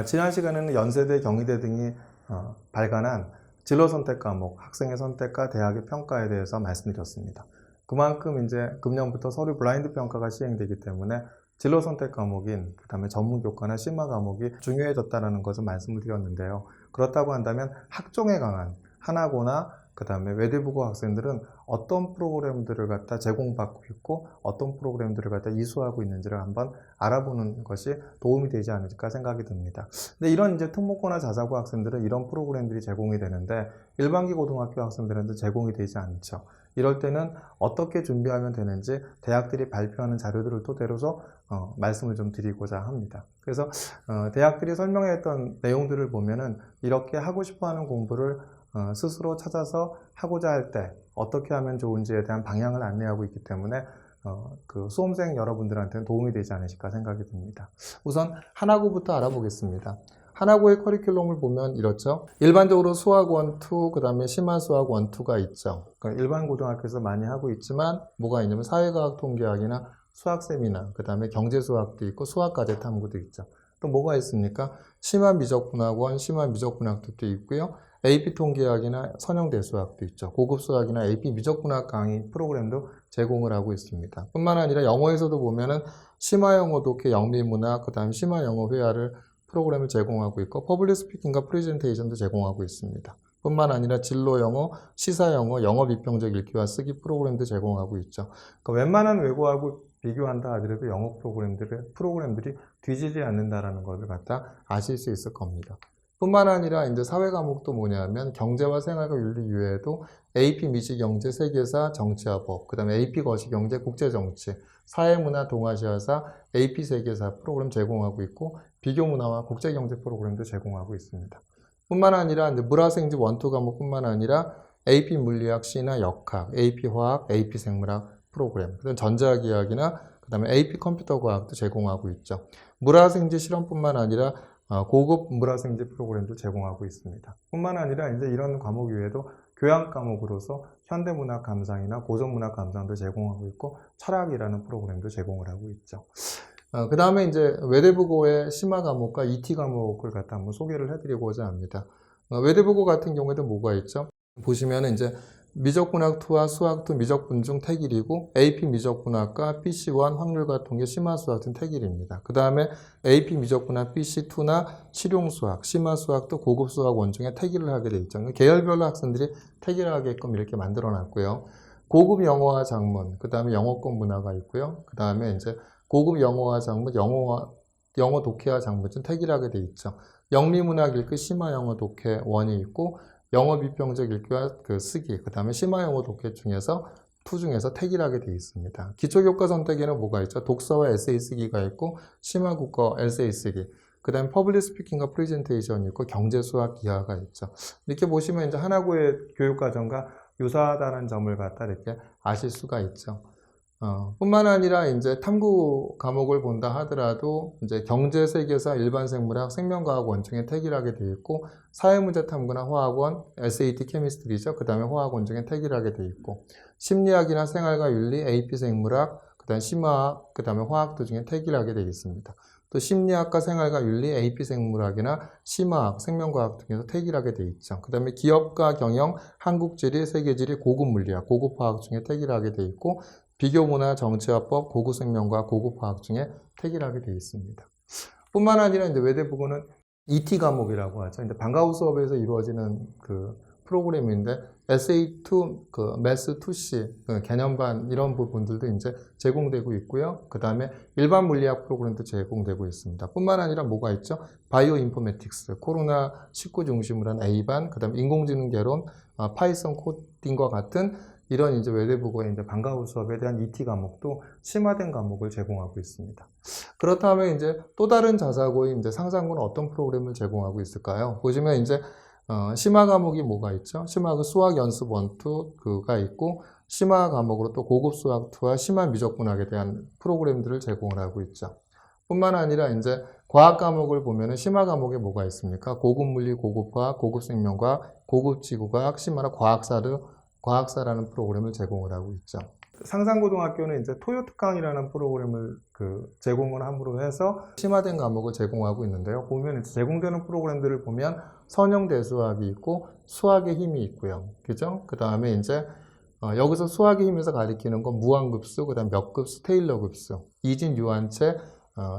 지난 시간에는 연세대, 경희대 등이 발간한 진로 선택 과목, 학생의 선택과 대학의 평가에 대해서 말씀드렸습니다. 그만큼 이제 금년부터 서류 블라인드 평가가 시행되기 때문에 진로 선택 과목인 그다음에 전문 교과나 심화 과목이 중요해졌다는 것을 말씀을 드렸는데요. 그렇다고 한다면 학종에 강한 하나고나 그다음에 외대부고 학생들은 어떤 프로그램들을 갖다 제공받고 있고 어떤 프로그램들을 갖다 이수하고 있는지를 한번 알아보는 것이 도움이 되지 않을까 생각이 듭니다. 근데 이런 이제 특목고나 자사고 학생들은 이런 프로그램들이 제공이 되는데 일반기 고등학교 학생들한테 제공이 되지 않죠. 이럴 때는 어떻게 준비하면 되는지 대학들이 발표하는 자료들을 토대로서 말씀을 좀 드리고자 합니다. 그래서 대학들이 설명했던 내용들을 보면은 이렇게 하고 싶어하는 공부를 스스로 찾아서 하고자 할 때 어떻게 하면 좋은지에 대한 방향을 안내하고 있기 때문에 그 수험생 여러분들한테는 도움이 되지 않으실까 생각이 듭니다. 우선 하나고부터 알아보겠습니다. 하나고의 커리큘럼을 보면 이렇죠. 일반적으로 수학 1, 2, 그 다음에 심화 수학 1, 2가 있죠. 그러니까 일반 고등학교에서 많이 하고 있지만 뭐가 있냐면 사회과학 통계학이나 수학 세미나, 그 다음에 경제수학도 있고 수학과제 탐구도 있죠. 또 뭐가 있습니까? 심화 미적분학원, 심화 미적분학도 있고요. AP 통계학이나 선형대수학도 있죠. 고급 수학이나 AP 미적분학 강의 프로그램도 제공을 하고 있습니다. 뿐만 아니라 영어에서도 보면은 심화 영어 독해 영미문학, 그 다음 심화 영어 회화를 프로그램을 제공하고 있고 퍼블릭 스피킹과 프레젠테이션도 제공하고 있습니다. 뿐만 아니라 진로 영어, 시사 영어, 영어 비평적 읽기와 쓰기 프로그램도 제공하고 있죠. 그러니까 웬만한 외고하고 비교한다 하더라도 영어 프로그램들이 뒤지지 않는다라는 것을 갖다 아실 수 있을 겁니다. 뿐만 아니라 이제 사회 과목도 뭐냐면 경제와 생활과 윤리 이외에도 AP 미시경제, 세계사, 정치와 법, 그 다음에 AP 거시경제, 국제정치, 사회문화, 동아시아사, AP 세계사 프로그램 제공하고 있고 비교문화와 국제경제 프로그램도 제공하고 있습니다. 뿐만 아니라 이제 물화생지 1, 2 과목뿐만 아니라 AP 물리학, C나 역학, AP 화학, AP 생물학 프로그램, 그다음 전자기학이나 그다음에 AP 컴퓨터 과학도 제공하고 있죠. 물화생지 실험뿐만 아니라 고급 물화생지 프로그램도 제공하고 있습니다. 뿐만 아니라 이제 이런 과목 외에도 교양 과목으로서 현대문학 감상이나 고전문학 감상도 제공하고 있고 철학이라는 프로그램도 제공을 하고 있죠. 그 다음에 이제 외대부고의 심화 과목과 ET 과목을 갖다 한번 소개를 해드리고자 합니다. 외대부고 같은 경우에도 뭐가 있죠? 보시면은 이제 미적분학 2와 수학 2 미적분 중 택일이고 AP 미적분학과 PC1 확률과 통계 심화 수학 등 택일입니다. 그 다음에 AP 미적분학 PC2나 실용수학, 심화 수학도 고급 수학 원중에 택일을 하게 되어 있죠. 계열별로 학생들이 택일하게끔 이렇게 만들어 놨고요. 고급 영어와 작문, 그 다음에 영어권 문화가 있고요. 그 다음에 이제 고급 영어와 작문, 영어 독해와 작문은 택일하게 되어 있죠. 영미문학 읽기 심화 영어 독해 원이 있고 영어 비평적 읽기와 그 쓰기, 그 다음에 심화 영어 독해 중에서 투 중에서 택일하게 되어 있습니다. 기초교과 선택에는 뭐가 있죠? 독서와 에세이 쓰기가 있고 심화 국어 에세이 쓰기, 그 다음에 퍼블릭 스피킹과 프레젠테이션이 있고 경제 수학 기하가 있죠. 이렇게 보시면 이제 하나고의 교육과정과 유사하다는 점을 갖다 이렇게 아실 수가 있죠. 뿐만 아니라 이제 탐구 과목을 본다 하더라도 이제 경제, 세계사, 일반 생물학, 생명과학 원중에 택일하게 되어 있고 사회문제 탐구나 화학원, SAT 케미스트리죠. 그 다음에 화학 원중에 택일하게 되어 있고 심리학이나 생활과 윤리, AP 생물학, 그 다음에 심화학, 그 다음에 화학도 중에 택일하게 되어 있습니다. 또 심리학과 생활과 윤리, AP 생물학이나 심화학, 생명과학 등에서 택일하게 되어 있죠. 그 다음에 기업과 경영, 한국지리, 세계지리, 고급 물리학, 고급 화학 중에 택일하게 되어 있고 비교문화, 정치화법, 고급 생명과 고급 화학 중에 택일하게 되어 있습니다. 뿐만 아니라 이제 외대부고는 ET 과목이라고 하죠. 이제 방과후 수업에서 이루어지는 그 프로그램인데 SA2, 그 매스 2C, 그 개념반 이런 부분들도 이제 제공되고 있고요. 그 다음에 일반 물리학 프로그램도 제공되고 있습니다. 뿐만 아니라 뭐가 있죠? 바이오 인포메틱스, 코로나19 중심으로 한 A반, 그 다음에 인공지능 개론, 파이썬 코딩과 같은 이런 이제 외대부고의 이제 방과후 수업에 대한 ET 과목도 심화된 과목을 제공하고 있습니다. 그렇다면 이제 또 다른 자사고의 이제 상상고는 어떤 프로그램을 제공하고 있을까요? 보시면 이제 심화 과목이 뭐가 있죠? 심화 수학 연습 1, 2가 있고 심화 과목으로 또 고급 수학 2와 심화 미적분학에 대한 프로그램들을 제공을 하고 있죠. 뿐만 아니라 이제 과학 과목을 보면은 심화 과목에 뭐가 있습니까? 고급 물리, 고급 화학, 고급 생명과학, 고급 지구과학, 심화나 과학사라는 프로그램을 제공을 하고 있죠. 상산고등학교는 이제 토요특강이라는 프로그램을 제공을 함으로 해서 심화된 과목을 제공하고 있는데요. 보면 이제 제공되는 프로그램들을 보면 선형대수학이 있고 수학의 힘이 있고요. 그죠? 그 다음에 이제 여기서 수학의 힘에서 가리키는 건 무한급수, 그 다음 몇급수, 테일러급수, 이진 유한체,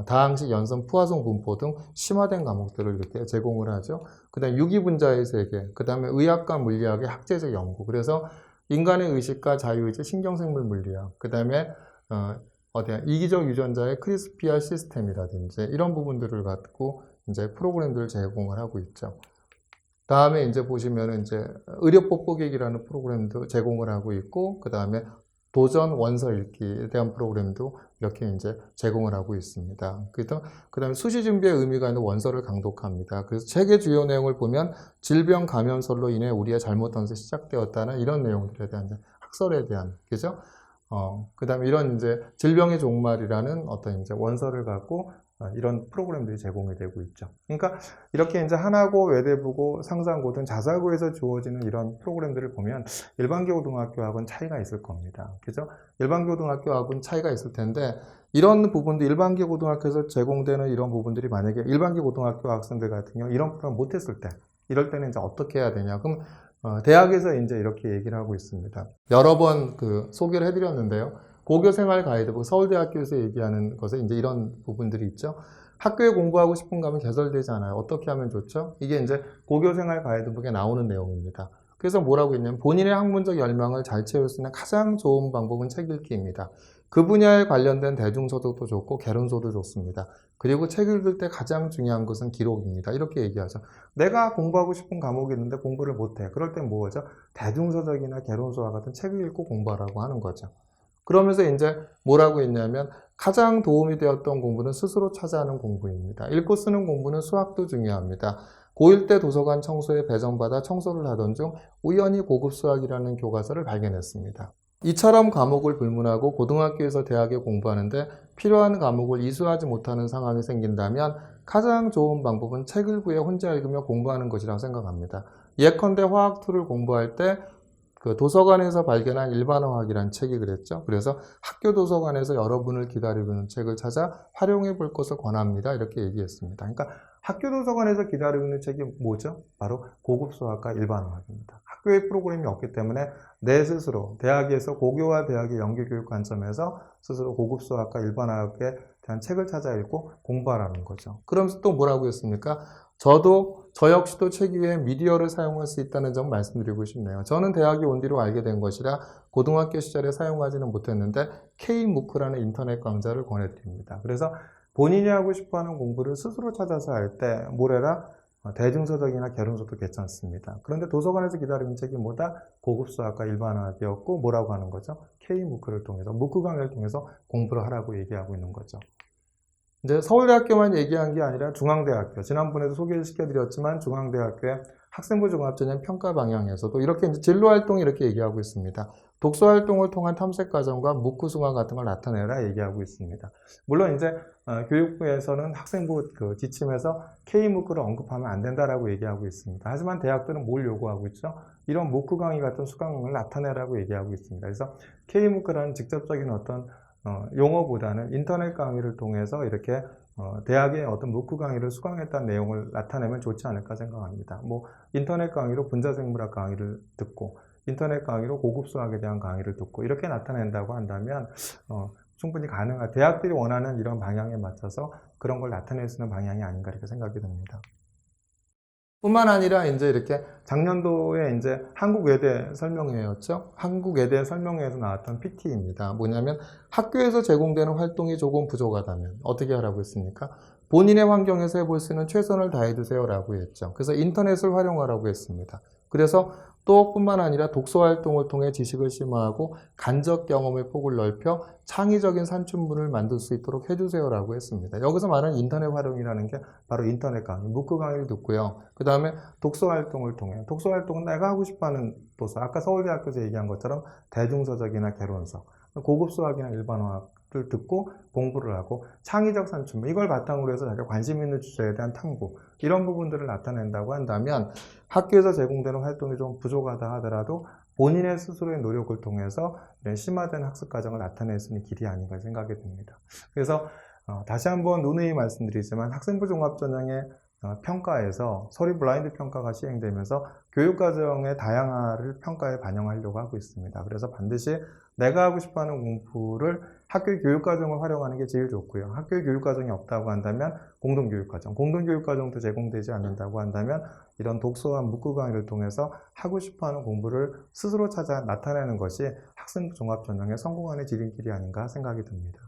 다항식, 연선, 푸아송 분포 등 심화된 과목들을 이렇게 제공을 하죠. 그 다음에 유기분자의 세계, 그 다음에 의학과 물리학의 학제적 연구. 그래서 인간의 의식과 자유의지, 신경생물 물리학, 그 다음에 이기적 유전자의 크리스피아 시스템이라든지 이런 부분들을 갖고 이제 프로그램들을 제공을 하고 있죠. 다음에 이제 보시면은 이제 의료법 보객이라는 프로그램도 제공을 하고 있고, 그 다음에 도전 원서 읽기에 대한 프로그램도 이렇게 이제 제공을 하고 있습니다. 그 다음에 수시 준비에 의미가 있는 원서를 강독합니다. 그래서 책의 주요 내용을 보면 질병 감염설로 인해 우리의 잘못함에서 시작되었다는 이런 내용들에 대한 학설에 대한, 그죠? 그 다음에 이런 이제 질병의 종말이라는 어떤 이제 원서를 갖고 이런 프로그램들이 제공이 되고 있죠. 그러니까 이렇게 이제 한화고, 외대부고, 상산고 등 자사고에서 주어지는 이런 프로그램들을 보면 일반고등학교하고는 차이가 있을 겁니다. 그죠? 일반고등학교하고는 차이가 있을 텐데 이런 부분도 일반고등학교에서 제공되는 이런 부분들이 만약에 일반고등학교 학생들 같은 경우 이런 프로그램 못했을 때 이럴 때는 이제 어떻게 해야 되냐? 그럼 대학에서 이제 이렇게 얘기를 하고 있습니다. 여러 번 소개를 해드렸는데요. 고교생활 가이드북 서울대학교에서 얘기하는 것에 이제 이런 부분들이 있죠. 학교에 공부하고 싶은 거 하면 개설되지 않아요. 어떻게 하면 좋죠? 이게 이제 고교생활 가이드북에 나오는 내용입니다. 그래서 뭐라고 했냐면 본인의 학문적 열망을 잘 채울 수 있는 가장 좋은 방법은 책 읽기입니다. 그 분야에 관련된 대중서적도 좋고 개론서도 좋습니다. 그리고 책 읽을 때 가장 중요한 것은 기록입니다. 이렇게 얘기하죠. 내가 공부하고 싶은 과목이 있는데 공부를 못해. 그럴 땐 뭐죠? 대중서적이나 개론서와 같은 책을 읽고 공부하라고 하는 거죠. 그러면서 이제 뭐라고 했냐면 가장 도움이 되었던 공부는 스스로 찾아하는 공부입니다. 읽고 쓰는 공부는 수학도 중요합니다. 고1 때 도서관 청소에 배정받아 청소를 하던 중 우연히 고급 수학이라는 교과서를 발견했습니다. 이처럼 과목을 불문하고 고등학교에서 대학에 공부하는데 필요한 과목을 이수하지 못하는 상황이 생긴다면 가장 좋은 방법은 책을 구해 혼자 읽으며 공부하는 것이라고 생각합니다. 예컨대 화학2를 공부할 때 도서관에서 발견한 일반어학이라는 책이 그랬죠. 그래서 학교 도서관에서 여러분을 기다리고 있는 책을 찾아 활용해 볼 것을 권합니다. 이렇게 얘기했습니다. 그러니까 학교 도서관에서 기다리고 있는 책이 뭐죠? 바로 고급 수학과 일반어학입니다. 학교의 프로그램이 없기 때문에 내 스스로 대학에서 고교와 대학의 연계교육 관점에서 스스로 고급 수학과 일반어학에 대한 책을 찾아 읽고 공부하라는 거죠. 그러면서 또 뭐라고 했습니까? 저 역시도 책 위에 미디어를 사용할 수 있다는 점 말씀드리고 싶네요. 저는 대학에 온 뒤로 알게 된 것이라 고등학교 시절에 사용하지는 못했는데 K무크라는 인터넷 강좌를 권해드립니다. 그래서 본인이 하고 싶어하는 공부를 스스로 찾아서 할 때 뭐래라? 대중서적이나 개론서도 괜찮습니다. 그런데 도서관에서 기다리는 책이 뭐다? 고급 수학과 일반어학이었고 뭐라고 하는 거죠? K무크를 통해서, 무크 강의를 통해서 공부를 하라고 얘기하고 있는 거죠. 이제 서울대학교만 얘기한 게 아니라 중앙대학교, 지난번에도 소개를 시켜드렸지만 중앙대학교의 학생부 종합전형 평가 방향에서도 이렇게 이제 진로활동이 이렇게 얘기하고 있습니다. 독서활동을 통한 탐색과정과 무크 수강 같은 걸 나타내라 얘기하고 있습니다. 물론 이제 교육부에서는 학생부 지침에서 K무크를 언급하면 안 된다라고 얘기하고 있습니다. 하지만 대학들은 뭘 요구하고 있죠? 이런 무크 강의 같은 수강을 나타내라고 얘기하고 있습니다. 그래서 K무크라는 직접적인 어떤 용어보다는 인터넷 강의를 통해서 이렇게 대학의 어떤 무크 강의를 수강했다는 내용을 나타내면 좋지 않을까 생각합니다. 뭐 인터넷 강의로 분자생물학 강의를 듣고 인터넷 강의로 고급 수학에 대한 강의를 듣고 이렇게 나타낸다고 한다면 충분히 가능한, 대학들이 원하는 이런 방향에 맞춰서 그런 걸 나타낼 수 있는 방향이 아닌가 이렇게 생각이 듭니다. 뿐만 아니라 이제 이렇게 작년도에 이제 한국외대 설명회였죠. 한국외대 설명회에서 나왔던 PT입니다. 뭐냐면 학교에서 제공되는 활동이 조금 부족하다면 어떻게 하라고 했습니까? 본인의 환경에서 해볼 수 있는 최선을 다해주세요라고 했죠. 그래서 인터넷을 활용하라고 했습니다. 그래서 또 뿐만 아니라 독서활동을 통해 지식을 심화하고 간접 경험의 폭을 넓혀 창의적인 산출물을 만들 수 있도록 해주세요라고 했습니다. 여기서 말하는 인터넷 활용이라는 게 바로 인터넷 강의, 무크 강의를 듣고요. 그 다음에 독서활동을 통해, 독서활동은 내가 하고 싶어하는 도서, 아까 서울대학교에서 얘기한 것처럼 대중서적이나 개론서, 고급 수학이나 일반어학을 듣고 공부를 하고 창의적 산출물, 이걸 바탕으로 해서 자기가 관심 있는 주제에 대한 탐구, 이런 부분들을 나타낸다고 한다면 학교에서 제공되는 활동이 좀 부족하다 하더라도 본인의 스스로의 노력을 통해서 이런 심화된 학습 과정을 나타낼 수 있는 길이 아닌가 생각이 듭니다. 그래서 다시 한번 누누이 말씀드리지만 학생부 종합전형의 평가에서 서류 블라인드 평가가 시행되면서 교육과정의 다양화를 평가에 반영하려고 하고 있습니다. 그래서 반드시 내가 하고 싶어하는 공부를 학교의 교육과정을 활용하는 게 제일 좋고요. 학교의 교육과정이 없다고 한다면 공동교육과정, 공동교육과정도 제공되지 않는다고 한다면 이런 독서와 문구 강의를 통해서 하고 싶어하는 공부를 스스로 찾아 나타내는 것이 학생부 종합전형의 성공하는 지름길이 아닌가 생각이 듭니다.